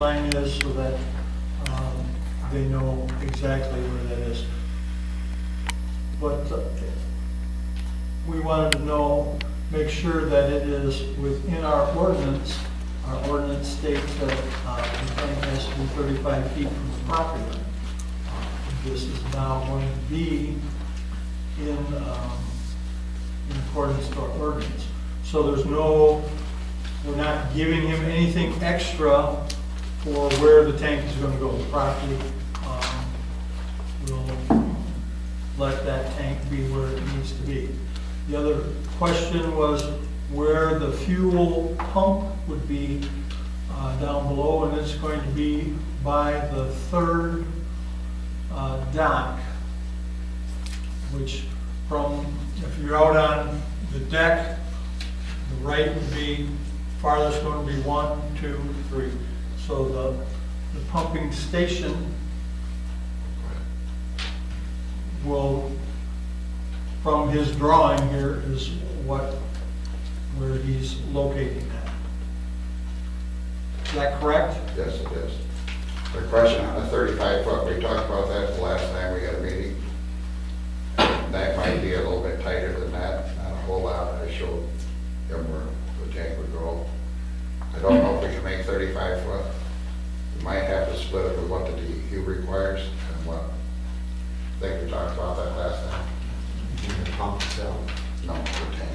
line is so that they know exactly where that is. But we wanted to know, make sure that it is within our ordinance. Our ordinance states that the tank has to be 35 feet from the property line. This is now going to be in accordance to our ordinance. So there's no, we're not giving him anything extra for where the tank is going to go. The property will let that tank be where it needs to be. The other question was where the fuel pump would be down below, and it's going to be by the third dock, which from, if you're out on the deck, the right would be farthest going to be 1, 2, 3. So the pumping station will, from his drawing here, is where he's locating that. Is that correct? Yes, it is. The question on the 35 foot, we talked about that the last time we had a meeting. That might be a little bit tighter than that, not a whole lot. I showed him where the tank would go. I don't know if we can make 35 foot. We might have to split it with what the DEQ requires and what. I think we talked about that last time. The pump itself? No, the tank.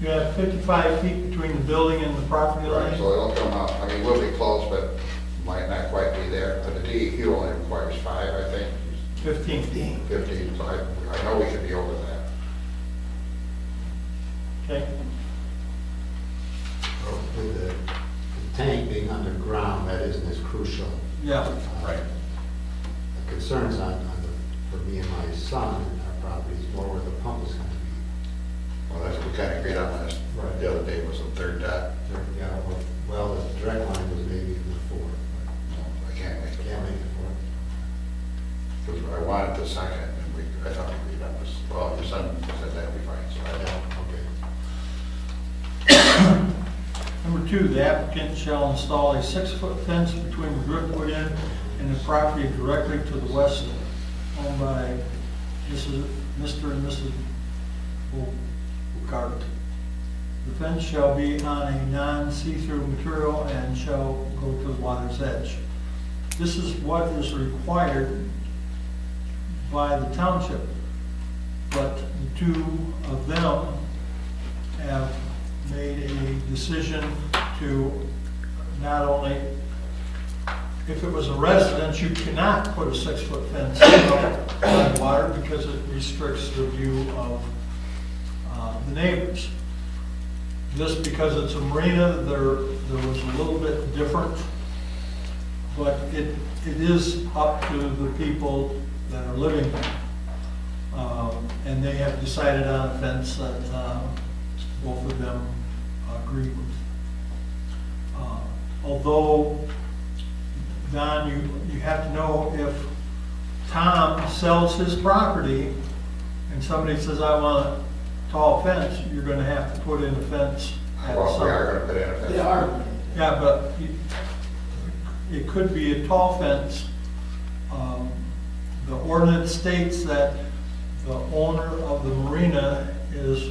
You have 55 feet between the building and the property line? Right, so it'll come out, I mean, we'll be close, but might not quite be there. But the DEQ only requires 5, I think. 15. 15, so I know we should be over that. Okay. With the tank being underground, that isn't as crucial. Yeah. Right. The concerns for me and my son and our property is more where the pump is going to be. Well, that's what we kind of agreed on this. Right. The other day was the third dot. Yeah, well, the direct line was maybe in the 4, but I can't make it. can't make it 4. Because I wanted the second, and I thought we agreed on this. Well, your son said that'd be fine, so I don't. Okay. Number 2, the applicant shall install a 6-foot fence between the driftwood end and the property directly to the west, owned by Mr. and Mrs. Bogart. The fence shall be on a non-see-through material and shall go to the water's edge. This is what is required by the township, but the 2 of them have made a decision to not only, if it was a residence, you cannot put a 6-foot fence on water because it restricts the view of the neighbors. This, because it's a marina, there was a little bit different, but it is up to the people that are living there. And they have decided on a fence that both of them agree with. Although, Don, you have to know if Tom sells his property and somebody says, I want a tall fence, you're going to have to put in a fence. Well, we are going to put in a fence. They are. Yeah, but it could be a tall fence. The ordinance states that the owner of the marina is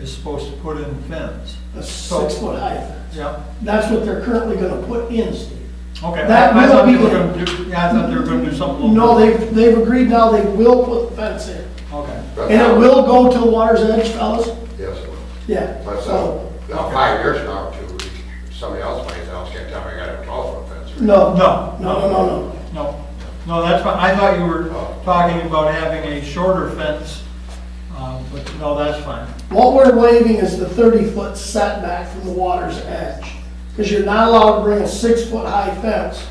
supposed to put in a fence. A 6-foot high fence. Yeah. That's what they're currently going to put in, Steve. Okay. That I thought will they be were in. going to do. Yeah, I thought they were going to do something. No, they've agreed now they will put the fence in. Okay. And it will go to the water's edge, fellas? Yes. Yeah. But So, 5 years from now, somebody else buys the house, can't tell me I got a 12-foot fence. no. No. No. No, that's fine. I thought you were talking about having a shorter fence, but no, that's fine. What we're waiving is the 30-foot setback from the water's edge. Because you're not allowed to bring a 6-foot high fence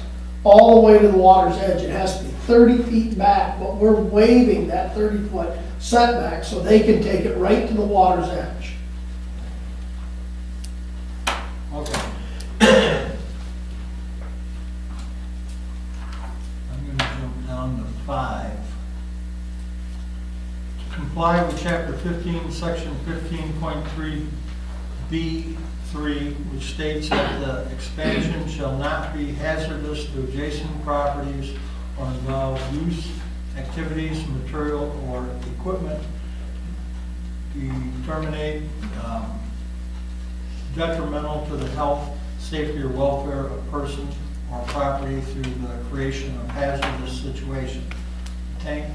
all the way to the water's edge. It has to be 30 feet back, but we're waiving that 30-foot setback so they can take it right to the water's edge. Okay. I'm going to jump down to 5. To comply with Chapter 15, Section 15.3B 3, which states that the expansion shall not be hazardous to adjacent properties or involve use, activities, material, or equipment determinate detrimental to the health, safety, or welfare of persons or property through the creation of hazardous situation. Tank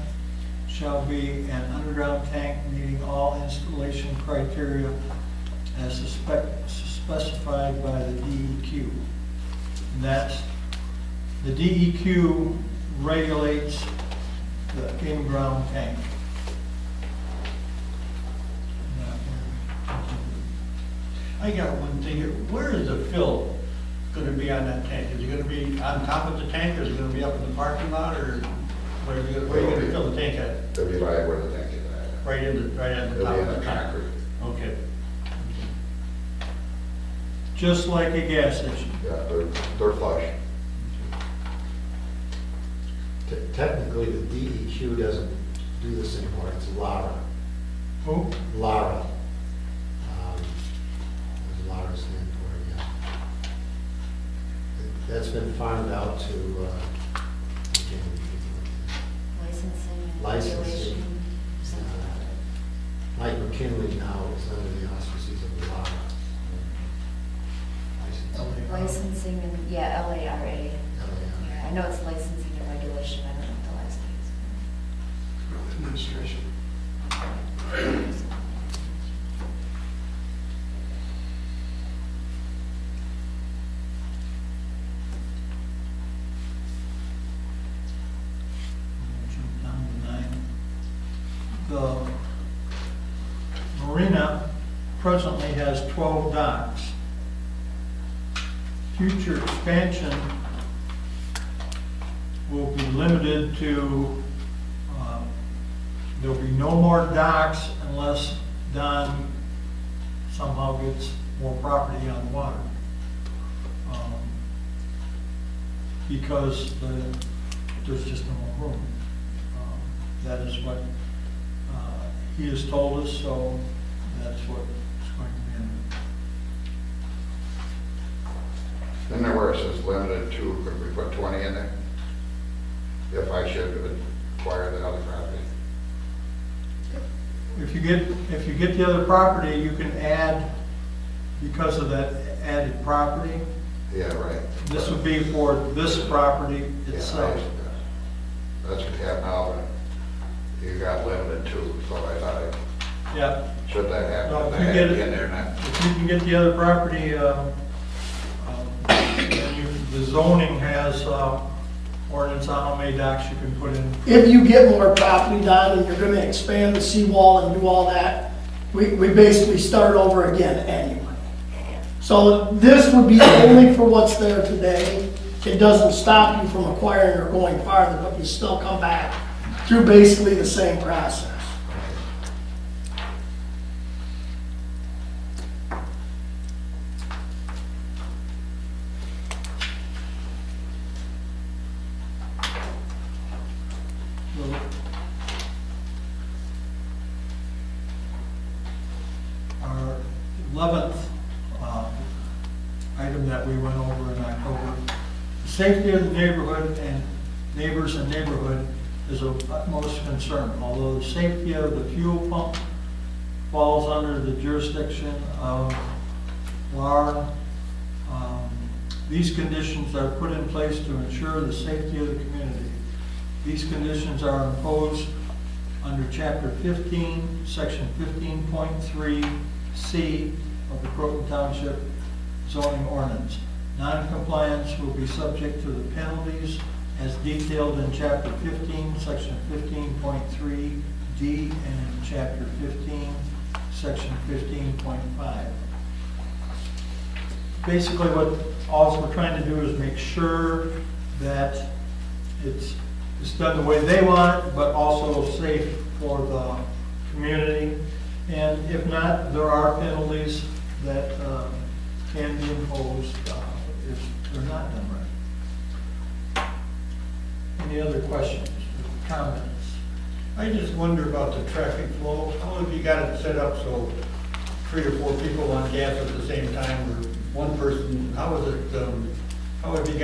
shall be an underground tank meeting all installation criteria as specified by the DEQ. And that's, the DEQ regulates the in-ground tank. I got one thing here. Where is the fill gonna be on that tank? Is it gonna be on top of the tank, or is it gonna be up in the parking lot, or where are you gonna fill the tank at? It'll be right where the tank is at. Right at the It'll top be of in the the tank? concrete. Okay. Just like a gas station. Yeah, they're flush. Technically, the DEQ doesn't do this anymore, it's LARA. Who? LARA. What does LARA stand for again? That's been farmed out to, I can't even think Licensing and Licensing. regulation, something like of it. Mike McKinley now is under the auspices of LARA. that. Licensing and, yeah, LARA. LARA. Yeah, I know it's licensing and regulation, I don't know what the last name Administration. is. Jump down to 9. The marina presently has 12 docks. Future expansion will be limited to, there'll be no more docks unless Don somehow gets more property on the water. Because there's just no more room. That is what he has told us, so that's what it's going to be in. Then there where it says limited to, could we put 20 in there? If I should acquire the other property. If you get the other property, you can add, because of that added property, Yeah, right. this would be for this property Yeah, itself. that's what you have now, but you got limited to, so I thought, Yeah, should that happen? No, if That you had get to be it- in there now. if you can get the other property, the zoning has ordinance on how many docks you can put in. If you get more property done and you're gonna expand the seawall and do all that, we basically start over again anyway. So this would be only for what's there today. It doesn't stop you from acquiring or going farther, but you still come back through basically the same process. Our 11th item that we went over in October, the safety of the neighborhood and neighbors and neighborhood is of utmost concern. Although the safety of the fuel pump falls under the jurisdiction of LAR, these conditions are put in place to ensure the safety of the community. These conditions are imposed under Chapter 15, Section 15.3C of the Croton Township zoning ordinance. Non-compliance will be subject to the penalties as detailed in Chapter 15, Section 15.3D, and in Chapter 15, Section 15.5. Basically, what all we're trying to do is make sure that it's done the way they want it, but also safe for the community. And if not, there are penalties that can be imposed if they're not done right. Any other questions or comments? I just wonder about the traffic flow. How have you got it set up so 3 or 4 people on gas at the same time, or one person, how was it, how have you guys